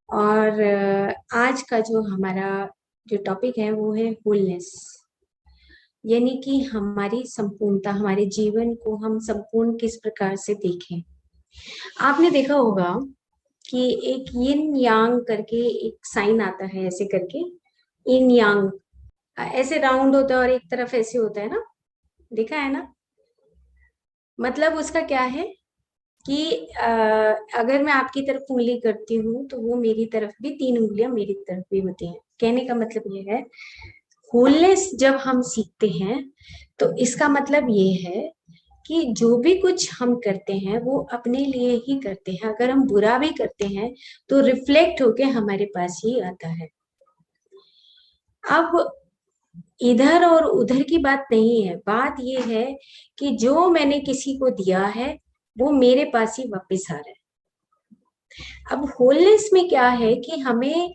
और आज का जो हमारा जो टॉपिक है वो है होलनेस। यानी कि हमारी संपूर्णता, हमारे जीवन को हम संपूर्ण किस प्रकार से देखें। आपने देखा होगा कि एक यिन यांग करके एक साइन आता है, ऐसे करके यिन यांग, ऐसे राउंड होता है और एक तरफ ऐसे होता है ना, देखा है ना। मतलब उसका क्या है कि अगर मैं आपकी तरफ उंगली करती हूँ तो वो मेरी तरफ भी, 3 उंगलियां मेरी तरफ भी होती हैं। कहने का मतलब ये है, होलनेस जब हम सीखते हैं तो इसका मतलब ये है कि जो भी कुछ हम करते हैं वो अपने लिए ही करते हैं। अगर हम बुरा भी करते हैं तो रिफ्लेक्ट होके हमारे पास ही आता है। अब इधर और उधर की बात नहीं है, बात ये है कि जो मैंने किसी को दिया है वो मेरे पास ही वापस आ रहा है। अब होलनेस में क्या है कि हमें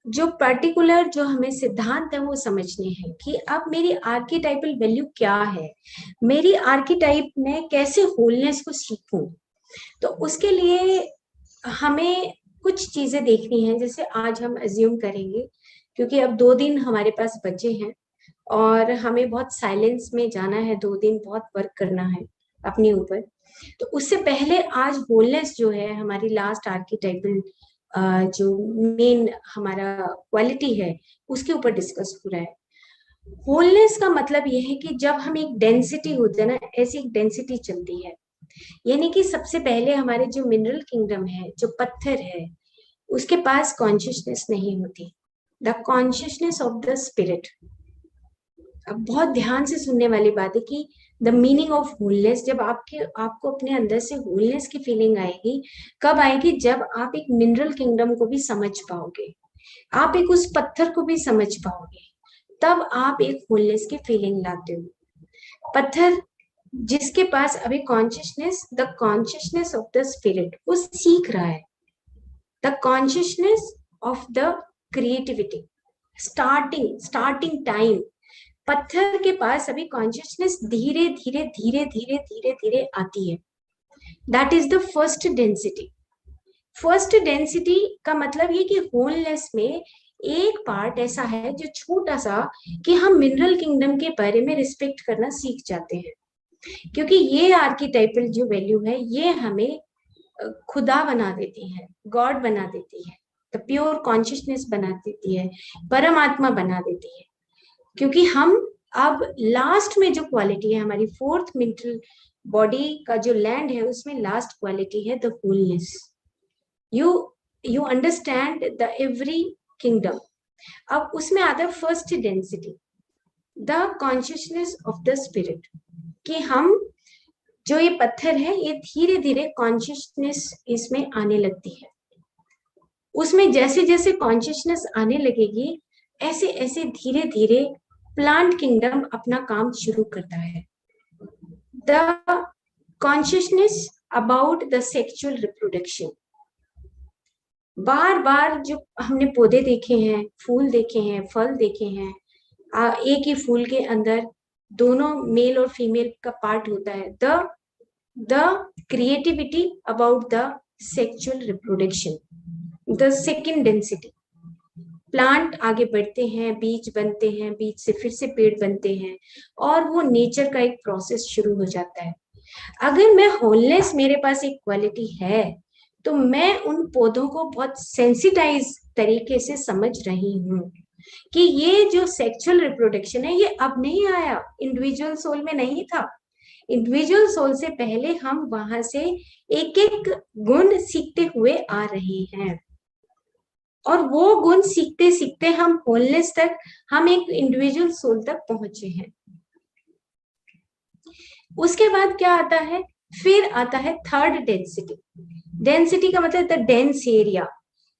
जो पर्टिकुलर जो हमें सिद्धांत है वो समझने हैं कि अब मेरी आर्किटाइपल वैल्यू क्या है, मेरी आर्किटाइप में कैसे होलनेस को सीखूं। तो उसके लिए हमें कुछ चीजें देखनी है। जैसे आज हम अज्यूम करेंगे, क्योंकि अब 2 दिन हमारे पास बचे हैं और हमें बहुत साइलेंस में जाना है, 2 दिन बहुत वर्क करना है अपने ऊपर। तो उससे पहले आज होलनेस जो है हमारी लास्ट आर्किटाइपल जो मेन हमारा क्वालिटी है उसके ऊपर डिस्कस हो रहा है। होलनेस का मतलब यह है कि जब हम एक डेंसिटी होते हैं ना, ऐसी एक डेंसिटी चलती है। यानी कि सबसे पहले हमारे जो मिनरल किंगडम है, जो पत्थर है, उसके पास कॉन्शियसनेस नहीं होती, the consciousness of the spirit. अब बहुत ध्यान से सुनने वाली बात है कि द मीनिंग ऑफ होलनेस, जब आपको अपने अंदर से होलनेस की फीलिंग आएगी, कब आएगी? जब आप एक मिनरल किंगडम को भी समझ पाओगे, आप एक उस पत्थर को भी समझ पाओगे, तब आप एक होलनेस की फीलिंग लाते हो। पत्थर जिसके पास अभी consciousness, the consciousness of the spirit, वो सीख रहा है। The consciousness of the creativity, starting time. पत्थर के पास अभी कॉन्शियसनेस धीरे धीरे धीरे धीरे धीरे धीरे आती है। That is the first density. First density का मतलब ये कि होलनेस में एक पार्ट ऐसा है जो छोटा सा, कि हम मिनरल किंगडम के बारे में रिस्पेक्ट करना सीख जाते हैं। क्योंकि ये आर्किटाइपल जो वैल्यू है ये हमें खुदा बना देती है, गॉड बना देती है, द प्योर कॉन्शियसनेस बना देती है, परमात्मा बना देती है। क्योंकि हम अब लास्ट में जो क्वालिटी है हमारी फोर्थ मेंटल बॉडी का जो लैंड है, उसमें लास्ट क्वालिटी है the wholeness. You you understand the every kingdom. अब उसमें आता है first density, the consciousness of the spirit, कि हम जो ये पत्थर है ये धीरे धीरे कॉन्शियसनेस इसमें आने लगती है। उसमें जैसे जैसे कॉन्शियसनेस आने लगेगी, ऐसे ऐसे धीरे धीरे प्लांट किंगडम अपना काम शुरू करता है। The consciousness about the sexual reproduction. बार बार जो हमने पौधे देखे हैं, फूल देखे हैं, फल देखे हैं, एक ही फूल के अंदर दोनों मेल और फीमेल का पार्ट होता है। The creativity about the sexual reproduction, the second density. Plant आगे बढ़ते हैं, बीज बनते हैं, बीज से फिर से पेड़ बनते हैं, और वो नेचर का एक प्रोसेस शुरू हो जाता है। अगर मैं होलनेस, मेरे पास एक क्वालिटी है, तो मैं उन पौधों को बहुत सेंसिटाइज तरीके से समझ रही हूँ कि ये जो सेक्सुअल रिप्रोडक्शन है ये अब नहीं आया, इंडिविजुअल सोल में नहीं था। इंडिविजुअल सोल से पहले हम वहां से एक एक गुण सीखते हुए आ रहे हैं, और वो गुण सीखते सीखते हम होलनेस तक, हम एक इंडिविजुअल सोल तक पहुंचे हैं। उसके बाद क्या आता है? फिर आता है थर्ड डेंसिटी। डेंसिटी का मतलब द डेंस एरिया,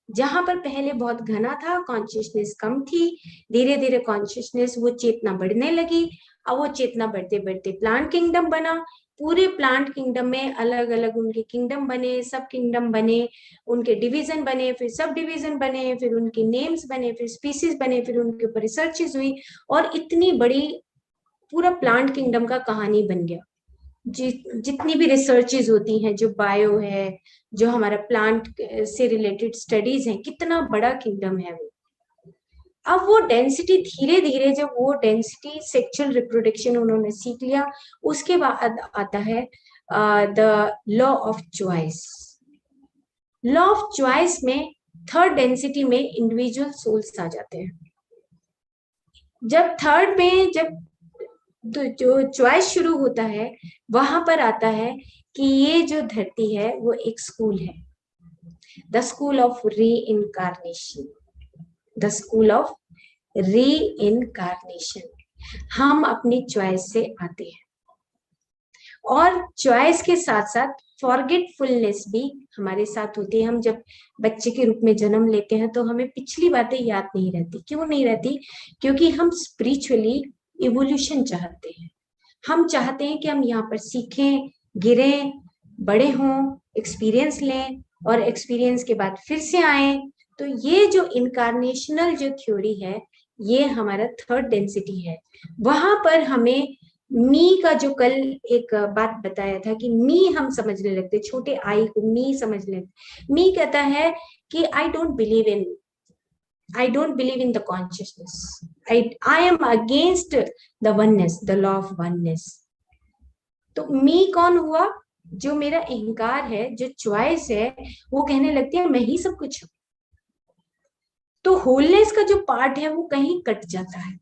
जहां पर पहले बहुत घना था, कॉन्शियसनेस कम थी, धीरे धीरे कॉन्शियसनेस, वो चेतना बढ़ने लगी। अब वो चेतना बढ़ते बढ़ते प्लांट किंगडम बना। पूरे प्लांट किंगडम में अलग अलग उनके किंगडम बने, सब किंगडम बने, उनके डिवीजन बने, फिर सब डिवीजन बने, फिर उनके नेम्स बने, फिर स्पीसीज बने, फिर उनके ऊपर रिसर्चेज हुई, और इतनी बड़ी पूरा प्लांट किंगडम का कहानी बन गया। जितनी भी रिसर्चेज होती हैं, जो बायो है, जो हमारा प्लांट से रिलेटेड स्टडीज हैं, कितना बड़ा किंगडम है वो। अब वो डेंसिटी धीरे धीरे, जब वो डेंसिटी सेक्सुअल रिप्रोडक्शन उन्होंने सीख लिया, उसके बाद आता है the law of choice. Law of choice में थर्ड डेंसिटी में इंडिविजुअल सोल्स आ जाते हैं। जब थर्ड में जब जो चॉइस शुरू होता है, वहां पर आता है कि ये जो धरती है वो एक स्कूल है, द स्कूल ऑफ री इनकारनेशन, द स्कूल ऑफ री इनकारनेशन। हम अपनी चॉइस से आते हैं, और चॉइस के साथ साथ फॉरगेटफुलनेस भी हमारे साथ होती है। हम जब बच्चे के रूप में जन्म लेते हैं तो हमें पिछली बातें याद नहीं रहती। क्यों नहीं रहती? क्योंकि हम स्पिरिचुअली इवोल्यूशन चाहते हैं। हम चाहते हैं कि हम यहाँ पर सीखें, गिरें, बड़े हों, एक्सपीरियंस लें, और एक्सपीरियंस के बाद फिर से आए। तो ये जो इनकारनेशनल जो थ्योरी है, ये हमारा थर्ड डेंसिटी है। वहां पर हमें मी का जो कल एक बात बताया था कि मी हम समझने लगते, छोटे आई को मी समझने लगते। मी कहता है कि I don't believe in the consciousness, I am against the oneness, the law of oneness. तो मी कौन हुआ? जो मेरा अहंकार है, जो चॉइस है, वो कहने लगती है मैं ही सब कुछ हूं। तो होलनेस का जो पार्ट है वो कहीं कट जाता है,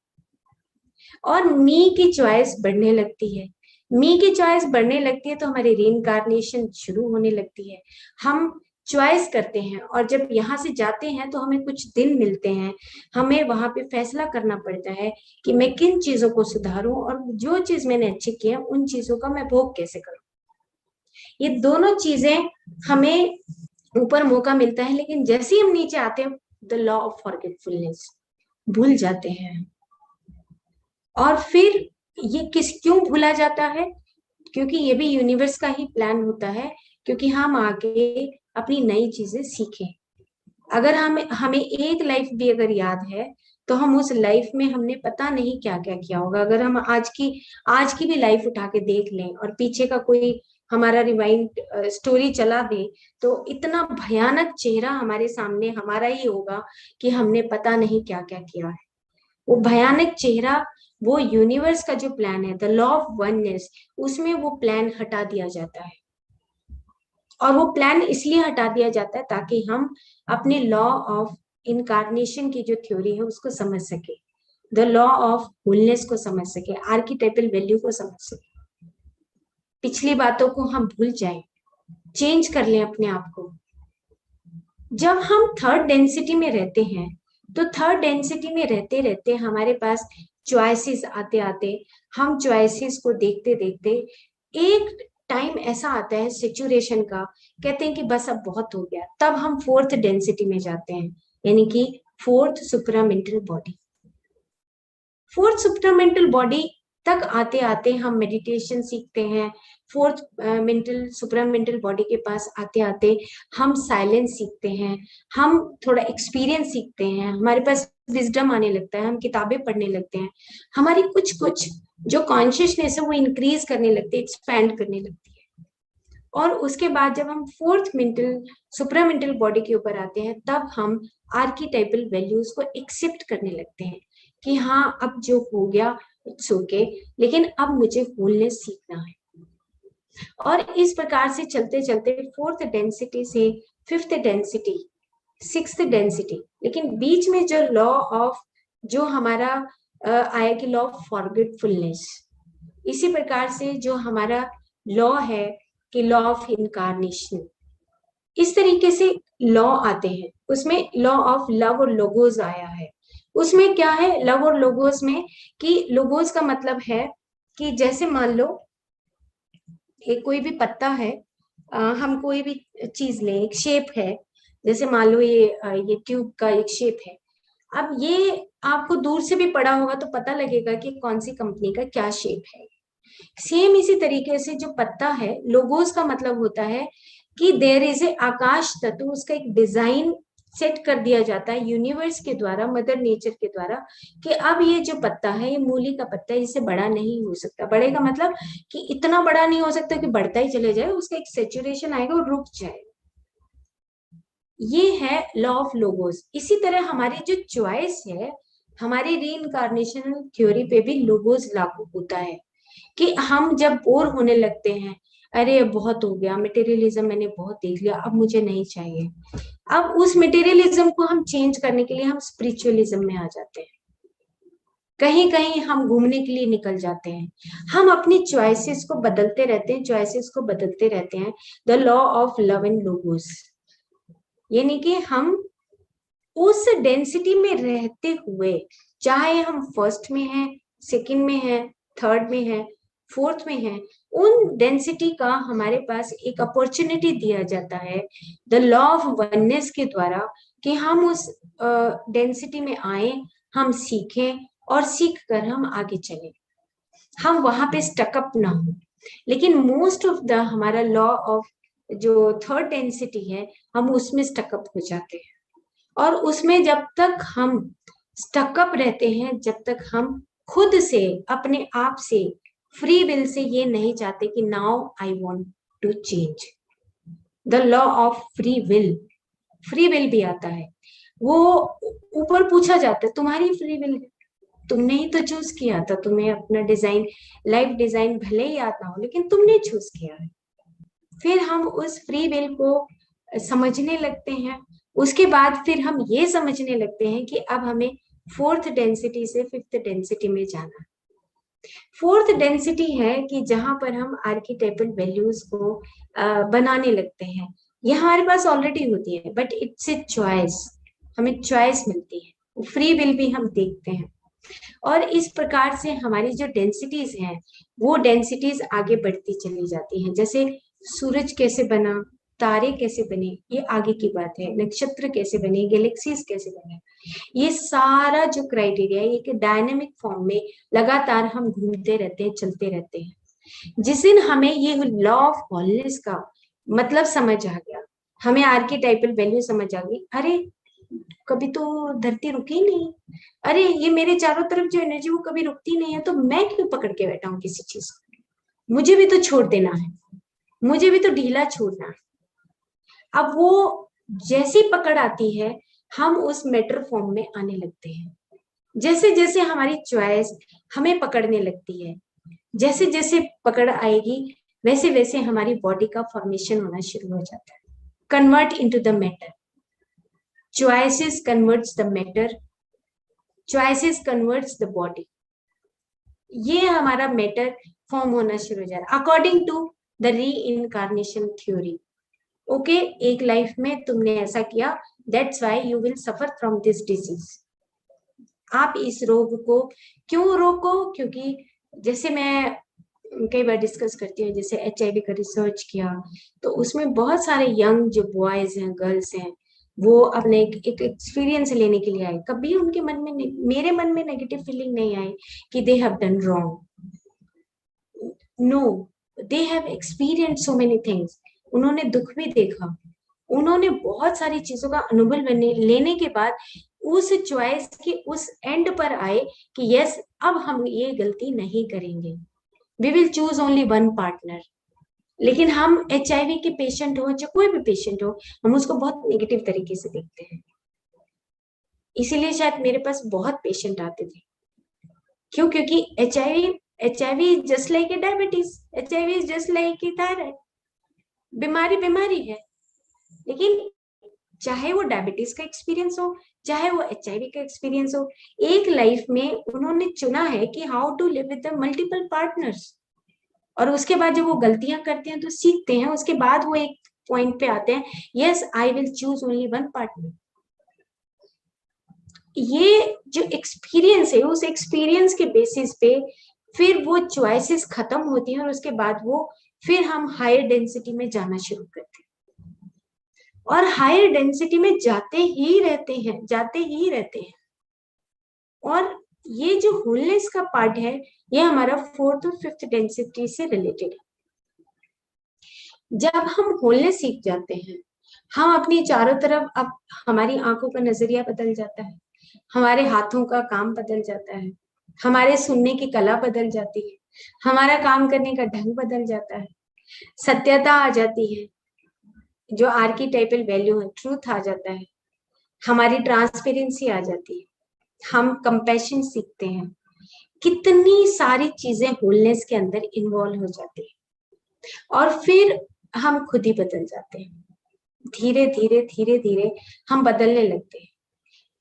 और मी की चॉइस बढ़ने लगती है। मी की चॉइस बढ़ने लगती है तो हमारी रीइंकारनेशन शुरू होने लगती है। हम चॉइस करते हैं, और जब यहाँ से जाते हैं तो हमें कुछ दिन मिलते हैं। हमें वहां पे फैसला करना पड़ता है कि मैं किन चीजों को सुधारूं, और जो चीज मैंने अच्छी की है उन चीजों का मैं भोग कैसे करूं। ये दोनों चीजें हमें ऊपर मौका मिलता है, लेकिन जैसे ही हम नीचे आते हैं, द लॉ ऑफ फॉरगेटफुलनेस, भूल जाते हैं। और फिर ये क्यों भूला जाता है? क्योंकि ये भी यूनिवर्स का ही प्लान होता है, क्योंकि हम आगे अपनी नई चीजें सीखें। अगर हमें एक लाइफ भी अगर याद है, तो हम उस लाइफ में हमने पता नहीं क्या क्या किया होगा। अगर हम आज की भी लाइफ उठा के देख लें, और पीछे का कोई हमारा रिवाइंड स्टोरी चला दे, तो इतना भयानक चेहरा हमारे सामने हमारा ही होगा कि हमने पता नहीं क्या क्या किया है। वो भयानक चेहरा, वो यूनिवर्स का जो प्लान है, द लॉ ऑफ वननेस, उसमें वो प्लान हटा दिया जाता है। और वो प्लान इसलिए हटा दिया जाता है ताकि हम अपने लॉ ऑफ इनकारनेशन की जो थ्योरी है उसको समझ सके, द लॉ ऑफ होलनेस को समझ सके, आर्किटाइपल वैल्यू को समझ सके। पिछली बातों को हम भूल जाएं, चेंज कर लें अपने आप को। जब हम थर्ड डेंसिटी में रहते हैं, तो थर्ड डेंसिटी में रहते रहते हमारे पास चॉइसेस आते आते, हम चॉइसेस को देखते देखते एक टाइम ऐसा आता है सिचुएशन का, कहते हैं कि बस अब बहुत हो गया। तब हम फोर्थ डेंसिटी में जाते हैं, यानी कि fourth supramental body. Fourth supramental body तक आते आते हम मेडिटेशन सीखते हैं। फोर्थ मेंटल सुपरामेंटल बॉडी के पास आते आते हम साइलेंस सीखते हैं, हम थोड़ा एक्सपीरियंस सीखते हैं, हमारे पास विजडम आने लगता है, हम किताबें पढ़ने लगते हैं, हमारी कुछ कुछ जो कॉन्शियसनेस है वो इंक्रीज करने लगती है, एक्सपैंड करने लगती है। और उसके बाद जब हम फोर्थ मेंटल सुपरामेंटल बॉडी के ऊपर आते हैं, तब हम आर्किटाइपल वैल्यूज को एक्सेप्ट करने लगते हैं कि हाँ, अब जो हो गया इट्स ओके, लेकिन अब मुझे होलनेस सीखना है। और इस प्रकार से चलते चलते फोर्थ डेंसिटी से फिफ्थ डेंसिटी, सिक्स्थ डेंसिटी, लेकिन बीच में जो लॉ ऑफ, जो हमारा आया कि लॉ ऑफ फॉरगेटफुलनेस, इसी प्रकार से जो हमारा लॉ है कि लॉ ऑफ इनकारनेशन, इस तरीके से लॉ आते हैं। उसमें लॉ ऑफ लव और लोगोस आया है। उसमें क्या है लव और लोगोस में, कि लोगोस का मतलब है कि जैसे मान लो एक कोई भी पत्ता है, हम कोई भी चीज लें, एक शेप है, जैसे मान लो ये ट्यूब का एक शेप है। अब ये आपको दूर से भी पड़ा होगा तो पता लगेगा कि कौन सी कंपनी का क्या शेप है। सेम इसी तरीके से जो पत्ता है, लोगोस का मतलब होता है कि देयर इज ए आकाश तत्व, उसका एक डिजाइन सेट कर दिया जाता है यूनिवर्स के द्वारा, मदर नेचर के द्वारा, कि अब ये जो पत्ता है, ये मूली का पत्ता है, इससे बड़ा नहीं हो सकता। बड़े का मतलब कि इतना बड़ा नहीं हो सकता कि बढ़ता ही चले जाए, उसका एक सेचुरेशन आएगा और रुक जाए। ये है लॉ ऑफ लोगोस। इसी तरह हमारी जो चॉइस है, हमारी री थ्योरी पे भी लोगोस लागू होता है कि हम जब बोर होने लगते हैं, अरे अब बहुत हो गया, मटेरियलिज्म मैंने बहुत देख लिया, अब मुझे नहीं चाहिए, अब उस मटेरियलिज्म को हम चेंज करने के लिए हम स्पिरिचुअलिज्म में आ जाते हैं, कहीं कहीं हम घूमने के लिए निकल जाते हैं। हम अपनी चॉइसेस को बदलते रहते हैं, चॉइसेस को बदलते रहते हैं। The law of love and logos, यानी कि हम उस डेंसिटी में रहते हुए, चाहे हम फर्स्ट में हैं, सेकंड में हैं, थर्ड में हैं, फोर्थ में हैं, उन डेंसिटी का हमारे पास एक अपॉर्चुनिटी दिया जाता है द लॉ ऑफ वननेस के द्वारा, कि हम उस डेंसिटी में आए, हम सीखें और सीख कर हम आगे चलें, हम वहां पे स्टकअप ना हो। लेकिन मोस्ट ऑफ द हमारा लॉ ऑफ जो थर्ड डेंसिटी है, हम उसमें स्टकअप हो जाते हैं। और उसमें जब तक हम स्टकअप रहते हैं, जब तक हम खुद से, अपने आप से, फ्री विल से ये नहीं चाहते कि now I want to change, the law of free will भी आता है। वो ऊपर पूछा जाता है, तुम्हारी फ्री विल है, तुमने ही तो चूज किया था, तुम्हें अपना डिजाइन, लाइफ डिजाइन भले ही आता हो, लेकिन तुमने चूज किया है। फिर हम उस फ्री विल को समझने लगते हैं। उसके बाद फिर हम ये समझने लगते हैं कि अब हमें फोर्थ डेंसिटी से फिफ्थ डेंसिटी में जाना। फोर्थ डेंसिटी है कि जहां पर हम आर्किटाइपल वैल्यूज को बनाने लगते हैं। ये हमारे पास ऑलरेडी होती है, बट इट्स ए चॉइस, हमें चॉइस मिलती है, फ्री विल भी हम देखते हैं। और इस प्रकार से हमारी जो डेंसिटीज हैं, वो डेंसिटीज आगे बढ़ती चली जाती हैं। जैसे सूरज कैसे बना, तारे कैसे बने, ये आगे की बात है, नक्षत्र कैसे बने, गैलेक्सीज कैसे बने, ये सारा जो क्राइटेरिया है, एक डायनेमिक फॉर्म में लगातार हम घूमते रहते हैं, चलते रहते हैं। जिस दिन हमें ये लॉ ऑफ होलनेस का मतलब समझ आ गया, हमें आर्किटाइपल वैल्यू समझ आ गई, अरे कभी तो धरती रुकी ही नहीं, अरे ये मेरे चारों तरफ जो एनर्जी वो कभी रुकती नहीं है, तो मैं क्यों पकड़ के बैठा हूँ किसी चीज को, मुझे भी तो छोड़ देना है, मुझे भी तो ढीला छोड़ना है। अब वो जैसी पकड़ आती है, हम उस मैटर फॉर्म में आने लगते हैं। जैसे जैसे हमारी चॉइस हमें पकड़ने लगती है, जैसे जैसे पकड़ आएगी, वैसे वैसे हमारी बॉडी का फॉर्मेशन होना शुरू हो जाता है। Convert into the matter, choices converts the matter, choices converts the body, ये हमारा मैटर फॉर्म होना शुरू हो जाता है अकॉर्डिंग टू द री इनकारनेशन थ्योरी। ओके, एक लाइफ में तुमने ऐसा किया, that's why you will suffer from this disease. आप इस रोग को क्यों रोको, क्योंकि जैसे मैं कई बार डिस्कस करती हूँ, जैसे HIV का रिसर्च किया, तो उसमें बहुत सारे यंग जो बॉयज हैं, गर्ल्स हैं, वो अपने एक एक्सपीरियंस लेने के लिए आए। कभी उनके मन में, मेरे मन में नेगेटिव फीलिंग नहीं आई कि they have done wrong. No, they have experience so many things. उन्होंने दुख भी देखा, उन्होंने बहुत सारी चीजों का अनुभव लेने के बाद उस चॉइस के उस एंड पर आए कि यस, अब हम ये गलती नहीं करेंगे, we will choose only one partner. लेकिन हम HIV के पेशेंट हो, चाहे कोई भी पेशेंट हो, हम उसको बहुत नेगेटिव तरीके से देखते हैं। इसीलिए शायद मेरे पास बहुत पेशेंट आते थे। क्यों? क्योंकि HIV just like a diabetes, HIV is just like a thyroid, बीमारी बीमारी है। लेकिन चाहे वो डायबिटीज का एक्सपीरियंस हो, चाहे वो HIV का एक्सपीरियंस हो, एक लाइफ में उन्होंने चुना है कि how to live with the multiple partners. और उसके बाद जब वो गलतियां करते हैं तो सीखते हैं, उसके बाद वो एक पॉइंट पे आते हैं, yes I will choose only one partner. ये जो एक्सपीरियंस है, उस एक्सपीरियंस के बेसिस पे फिर वो चॉइसेस खत्म होती हैं, और उसके बाद वो फिर हम हायर डेंसिटी में जाना शुरू करते हैं, और हायर डेंसिटी में जाते ही रहते हैं, जाते ही रहते हैं। और ये जो होलनेस का पार्ट है, ये हमारा फोर्थ और फिफ्थ डेंसिटी से रिलेटेड है। जब हम होलनेस सीख जाते हैं, हम अपनी चारों तरफ, अब हमारी आंखों का नजरिया बदल जाता है, हमारे हाथों का काम बदल जाता है, हमारे सुनने की कला बदल जाती है, हमारा काम करने का ढंग बदल जाता है, सत्यता आ जाती है, जो आर्कीटाइपल वैल्यू है, ट्रूथ आ जाता है, हमारी ट्रांसपेरेंसी आ जाती है, हम कंपैशन सीखते हैं। कितनी सारी चीजें होलनेस के अंदर इन्वॉल्व हो जाती है, और फिर हम खुद ही बदल जाते हैं। धीरे धीरे धीरे धीरे हम बदलने लगते हैं।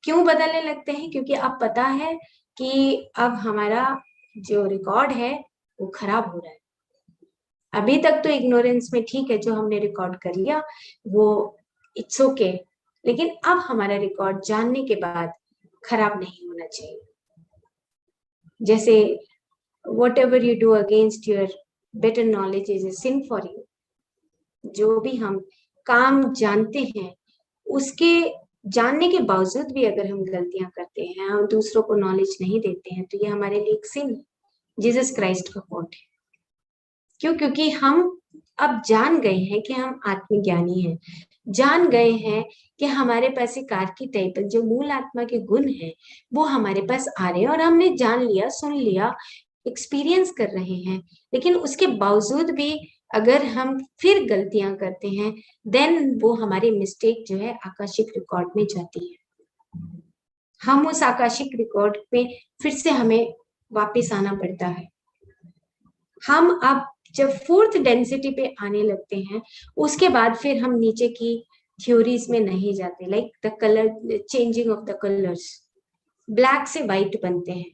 क्यों बदलने लगते हैं? क्योंकि अब पता है कि अब हमारा जो रिकॉर्ड है वो खराब हो रहा है। अभी तक तो इग्नोरेंस में ठीक है, जो हमने रिकॉर्ड कर लिया वो इट्स ओके, लेकिन अब हमारा रिकॉर्ड जानने के बाद खराब नहीं होना चाहिए। जैसे whatever you do against your better knowledge is a sin for you। जो भी हम काम जानते हैं, उसके जानने के बावजूद भी अगर हम गलतियां करते हैं, हम दूसरों को नॉलेज नहीं देते हैं, तो ये हमारे लिए एक सिन है, जीसस क्राइस्ट का कोट है। क्यों? क्योंकि हम अब जान गए हैं कि हम आत्मज्ञानी हैं, जान गए हैं कि हमारे पास एक आर्कीटाइपल जो मूल आत्मा के गुण हैं वो हमारे पास आ रहे हैं, और हमने जान लिया, सुन लिया, एक्सपीरियंस कर रहे हैं। लेकिन उसके बावजूद भी अगर हम फिर गलतियां करते हैं, देन वो हमारी मिस्टेक जो है आकाशिक रिकॉर्ड में जाती है। हम उस आकाशिक रिकॉर्ड पे फिर से हमें वापस आना पड़ता है। हम अब जब फोर्थ डेंसिटी पे आने लगते हैं, उसके बाद फिर हम नीचे की थ्योरीज में नहीं जाते, like the colour changing of the colours. Black से व्हाइट बनते हैं,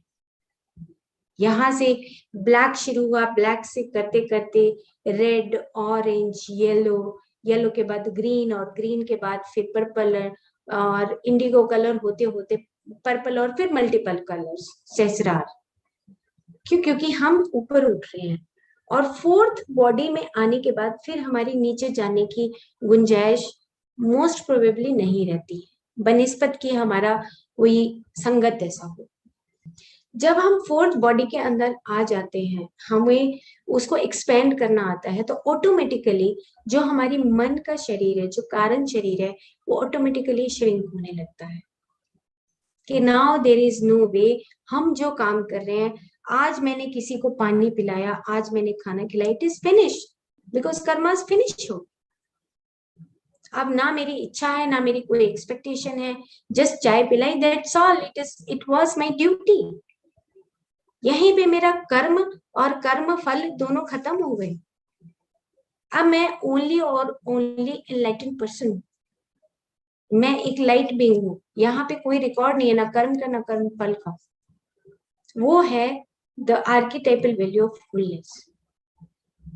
यहां से ब्लैक शुरू हुआ, ब्लैक से करते करते रेड, ऑरेंज, येलो, येलो के बाद ग्रीन, और ग्रीन के बाद फिर पर्पल और इंडिगो कलर होते होते पर्पल, और फिर मल्टीपल कलर्स, सहस्रार। क्यों? क्योंकि हम ऊपर उठ रहे हैं, और फोर्थ बॉडी में आने के बाद फिर हमारी नीचे जाने की गुंजाइश मोस्ट प्रोबेबली नहीं रहती है, बनिस्पत की हमारा कोई संगत ऐसा हो। जब हम फोर्थ बॉडी के अंदर आ जाते हैं, हमें उसको एक्सपेंड करना आता है, तो ऑटोमेटिकली जो हमारी मन का शरीर है, जो कारण शरीर है, वो ऑटोमेटिकली श्रिंक होने लगता है कि नाउ देर इज नो वे। हम जो काम कर रहे हैं, आज मैंने किसी को पानी पिलाया, आज मैंने खाना खिलाया, it is finish, because Karma is finish हो। अब ना मेरी इच्छा है, ना मेरी कोई एक्सपेक्टेशन है, जस्ट चाय पिलाई, that's all, it was my duty. यहीं पे मेरा कर्म और कर्म फल दोनों खत्म हो गए। अब मैं ओनली और ओनली एनलाइटेंड पर्सन हूँ, मैं एक लाइट बीइंग हूँ। यहाँ पे कोई रिकॉर्ड नहीं है, ना कर्म का ना कर्म फल का। वो है द आर्कीटाइपल वैल्यू ऑफ होलनेस।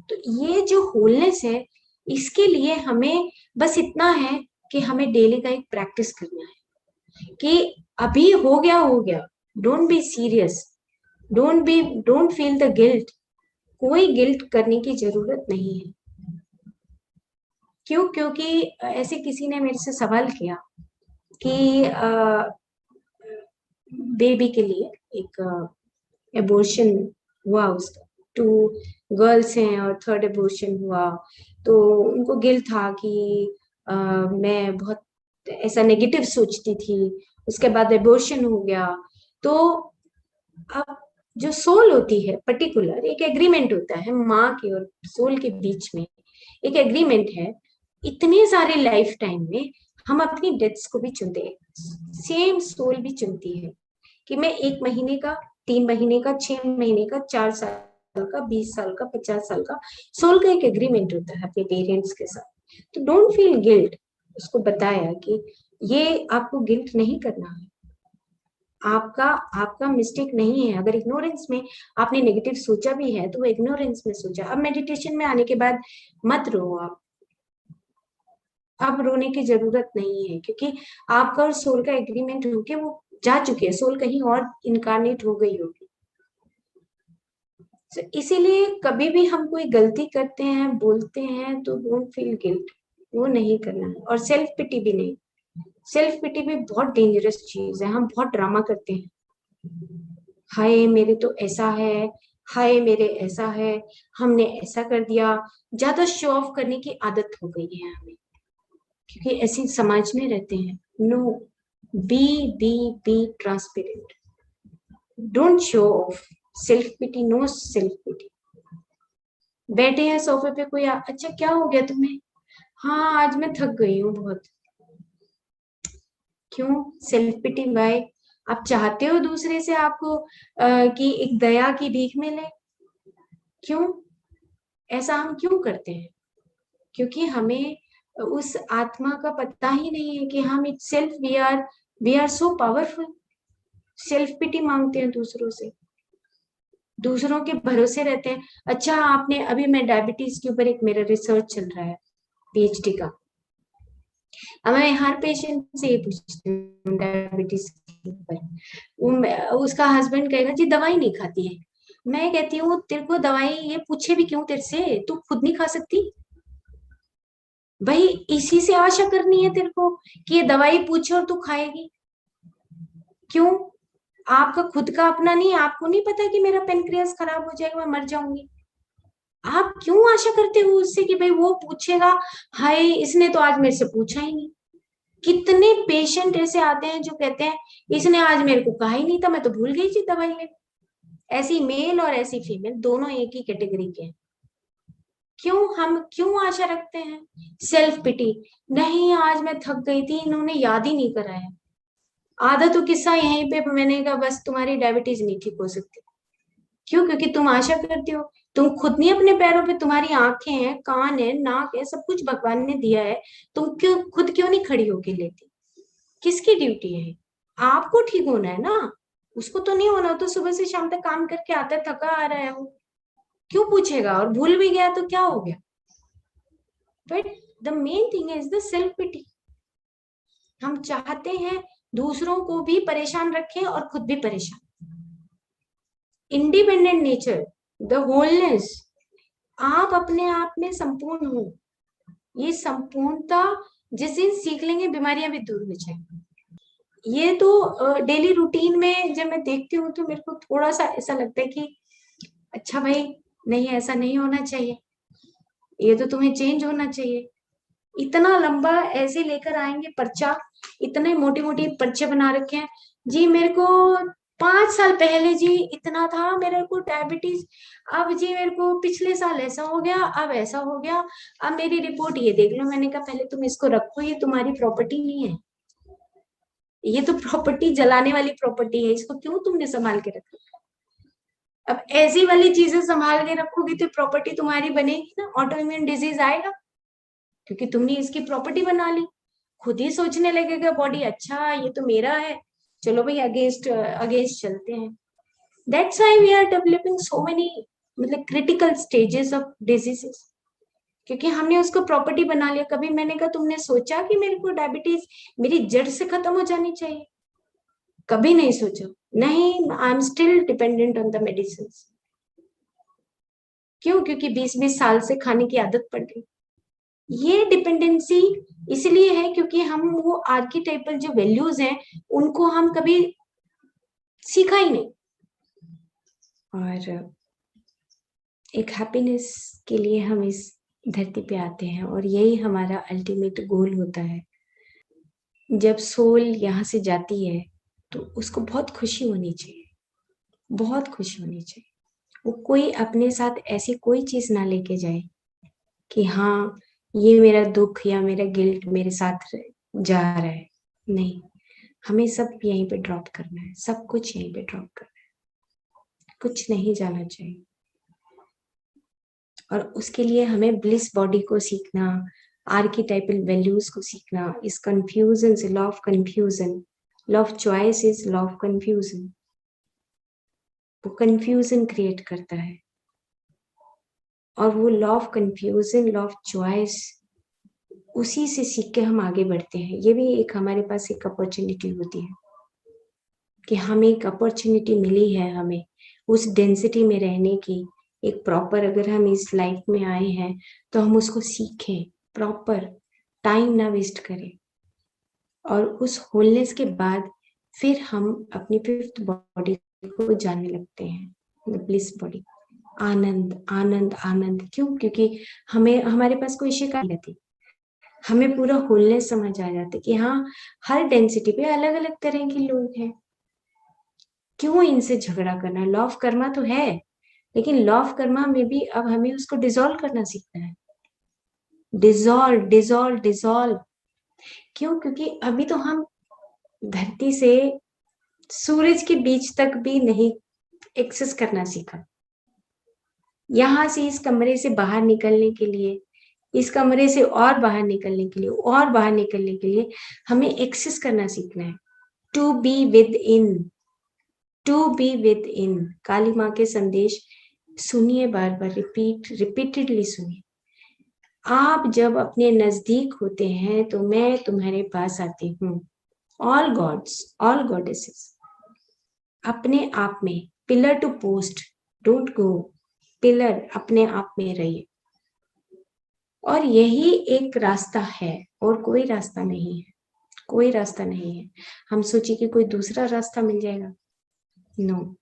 तो ये जो होलनेस है, इसके लिए हमें बस इतना है कि हमें डेली का एक प्रैक्टिस करना है कि अभी हो गया हो गया, don't be serious, don't feel the guilt. कोई गिल्ट करने की जरूरत नहीं है। क्यों? क्योंकि ऐसे किसी ने मेरे से सवाल किया कि बेबी के लिए एक एबॉर्शन हुआ, उसका 2 गर्ल्स हैं और 3rd एबॉर्शन हुआ, तो उनको गिल्ट था कि मैं बहुत ऐसा नेगेटिव सोचती थी, उसके बाद एबॉर्शन हो गया। तो अब जो सोल होती है, पर्टिकुलर एक एग्रीमेंट होता है माँ के और सोल के बीच में, एक एग्रीमेंट है। इतने सारे लाइफ टाइम में हम अपनी डेथ्स को भी चुनते हैं, सेम सोल भी चुनती है कि मैं 1 महीने का, 3 महीने का, 6 महीने का, 4 साल का, 20 साल का, 50 साल का। सोल का एक एग्रीमेंट होता है अपने पेरेंट्स के साथ। तो डोंट फील गिल्ट। उसको बताया कि ये आपको गिल्ट नहीं करना है, आपका आपका मिस्टेक नहीं है। अगर इग्नोरेंस में आपने नेगेटिव सोचा भी है, तो वो इग्नोरेंस में सोचा। अब मेडिटेशन में आने के बाद मत रो आप, अब रोने की जरूरत नहीं है, क्योंकि आपका और सोल का एग्रीमेंट होके वो जा चुके हैं, सोल कहीं और इनकारनेट हो गई होगी। तो इसीलिए कभी भी हम कोई गलती करते हैं, बोलते हैं, तो डोंट फील गिल्ट, वो नहीं करना है। और सेल्फ पिटी भी नहीं। सेल्फ पिटी भी बहुत डेंजरस चीज है। हम बहुत ड्रामा करते हैं, हाय मेरे तो ऐसा है, हाय मेरे ऐसा है, हमने ऐसा कर दिया। ज्यादा शो ऑफ करने की आदत हो गई है हमें, क्योंकि ऐसे समाज में रहते हैं। No, be transparent, don't show off. Self pity, no self pity. बैठे हैं सोफे पे, कोई अच्छा क्या हो गया तुम्हें? हाँ आज मैं थक गई हूँ बहुत। क्यों सेल्फ पिटी? वाई? आप चाहते हो दूसरे से आपको कि एक दया की भीख मिले? क्यों ऐसा हम क्यों करते हैं? क्योंकि हमें उस आत्मा का पता ही नहीं है कि हम itself we are so powerful. Self pity मांगते हैं दूसरों से, दूसरों के भरोसे रहते हैं। अच्छा आपने अभी, मैं डायबिटीज के ऊपर एक मेरा रिसर्च चल रहा है पीएचडी का। अब मैं हर पेशेंट से ये पूछती हूँ डायबिटीज के ऊपर, उसका हस्बैंड कहेगा जी दवाई नहीं खाती है। मैं कहती हूँ तेरे को दवाई ये पूछे भी क्यों तेरे से, तू खुद नहीं खा सकती? भाई इसी से आशा करनी है तेरे को कि ये दवाई पूछे और तू खाएगी? क्यों? आपका खुद का अपना नहीं, आपको नहीं पता कि मेरा पेनक्रियास खराब हो जाएगा, मैं मर जाऊंगी? आप क्यों आशा करते हो उससे कि भाई वो पूछेगा? हाय इसने तो आज मेरे से पूछा ही नहीं। कितने पेशेंट ऐसे आते हैं जो कहते हैं इसने आज मेरे को कहा ही नहीं था, मैं तो भूल गई थी दवाई लेने। ऐसी मेल और ऐसी फीमेल दोनों एक ही कैटेगरी के हैं। क्यों हम क्यों आशा रखते हैं? सेल्फ पिटी, नहीं आज मैं थक गई थी, इन्होंने याद ही नहीं कराया। आधा तो किस्सा यहीं पे मैंने कहा बस तुम्हारी डायबिटीज नहीं ठीक हो सकती। क्यों? क्योंकि तुम आशा करते हो। तुम खुद नहीं अपने पैरों पे, तुम्हारी आंखें हैं, कान है, नाक है, सब कुछ भगवान ने दिया है। तुम क्यों खुद क्यों नहीं खड़ी होके लेती? किसकी ड्यूटी है? आपको ठीक होना है ना, उसको तो नहीं होना। तो सुबह से शाम तक काम करके आता है, थका आ रहा है, वो क्यों पूछेगा? और भूल भी गया तो क्या हो गया? But the main thing is the self pity. हम चाहते हैं दूसरों को भी परेशान रखें और खुद भी परेशान। इंडिपेंडेंट नेचर, द होलनेस, आप अपने आप में संपूर्ण हो। ये संपूर्णता जिस दिन सीख लेंगे बीमारियां भी दूर हो जाएंगी। ये तो डेली रूटीन में जब मैं देखती हूँ तो मेरे को थोड़ा सा ऐसा लगता है कि अच्छा भाई, नहीं ऐसा नहीं होना चाहिए, ये तो तुम्हें चेंज होना चाहिए। इतना लंबा ऐसे लेकर आएंगे पर्चा, इतने मोटी मोटी पर्चे बना रखे हैं जी। मेरे को 5 साल पहले जी इतना था, मेरे को डायबिटीज, अब जी मेरे को पिछले साल ऐसा हो गया, अब ऐसा हो गया, अब मेरी रिपोर्ट ये देख लो। मैंने कहा पहले तुम इसको रखो, ये तुम्हारी प्रॉपर्टी नहीं है। ये तो प्रॉपर्टी जलाने वाली प्रॉपर्टी है, इसको क्यों तुमने संभाल के रखा? अब ऐसी वाली चीजें संभाल के रखोगी तो प्रॉपर्टी तुम्हारी बनेगी ना, ऑटो इम्यून डिजीज आएगा क्योंकि तुमने इसकी प्रॉपर्टी बना ली। खुद ही सोचने लगेगा बॉडी, अच्छा ये तो मेरा है, चलो भाई अगेंस्ट अगेंस्ट चलते हैं। That's why we are developing so many मतलब क्रिटिकल स्टेजेस ऑफ डिजीजेस, क्योंकि हमने उसको प्रॉपर्टी बना लिया। कभी मैंने कहा तुमने सोचा कि मेरे को डायबिटीज मेरी जड़ से खत्म हो जानी चाहिए? कभी नहीं सोचा। नहीं, I am still dependent on the medicine. क्यों? क्योंकि 20-20 साल से खाने की आदत पड़ गई। ये डिपेंडेंसी इसलिए है क्योंकि हम वो आर्किटाइपल जो वैल्यूज हैं उनको हम कभी सीखा ही नहीं। और एक हैप्पीनेस के लिए हम इस धरती पे आते हैं और यही हमारा अल्टीमेट गोल होता है। जब सोल यहाँ से जाती है तो उसको बहुत खुशी होनी चाहिए, बहुत खुशी होनी चाहिए। वो कोई अपने साथ ऐसी कोई चीज ना लेके जाए कि हाँ ये मेरा दुख या मेरा गिल्ट मेरे साथ जा रहा है। नहीं, हमें सब यहीं पे ड्रॉप करना है, सब कुछ यहीं पे ड्रॉप करना है, कुछ नहीं जाना चाहिए। और उसके लिए हमें ब्लिस बॉडी को सीखना, आर्किटाइपल वैल्यूज को सीखना। इस कंफ्यूजन से, law of confusion, law of choice is law of confusion. वो कंफ्यूजन क्रिएट करता है और वो law of confusion, law of choice, उसी से सीख के हम आगे बढ़ते हैं। ये भी एक हमारे पास एक अपॉर्चुनिटी होती है कि हमें एक अपॉर्चुनिटी मिली है, हमें उस डेंसिटी में रहने की। एक प्रॉपर, अगर हम इस लाइफ में आए हैं तो हम उसको सीखें प्रॉपर, टाइम ना वेस्ट करें। और उस होलनेस के बाद फिर हम अपनी फिफ्थ बॉडी को जानने लगते हैं, ब्लिस बॉडी। आनंद आनंद आनंद। क्यों? क्योंकि हमें हमारे पास कोई शिकायत नहीं थी। हमें पूरा होलनेस समझ आ जाता है कि हाँ, हर डेंसिटी पे अलग अलग तरह के लोग हैं, क्यों इनसे झगड़ा करना। लॉ ऑफ कर्मा तो है, लेकिन लॉ ऑफ कर्मा में भी अब हमें उसको डिसॉल्व करना सीखना है। Dissolve dissolve dissolve. क्यों? क्योंकि अभी तो हम धरती से सूरज के बीच तक भी नहीं एक्सेस करना सीखा। यहां से इस कमरे से बाहर निकलने के लिए, इस कमरे से और बाहर निकलने के लिए, और बाहर निकलने के लिए हमें एक्सेस करना सीखना है। To be within, to be within. Kali Maa के संदेश सुनिए, बार बार रिपीटेडली सुनिए। आप जब अपने नजदीक होते हैं तो मैं तुम्हारे पास आती हूँ। ऑल गॉड्स, ऑल गॉडेसेस, अपने आप में pillar to post, don't go, pillar अपने आप में रहिए। और यही एक रास्ता है, और कोई रास्ता नहीं है, कोई रास्ता नहीं है। हम सोचे कि कोई दूसरा रास्ता मिल जाएगा, नो।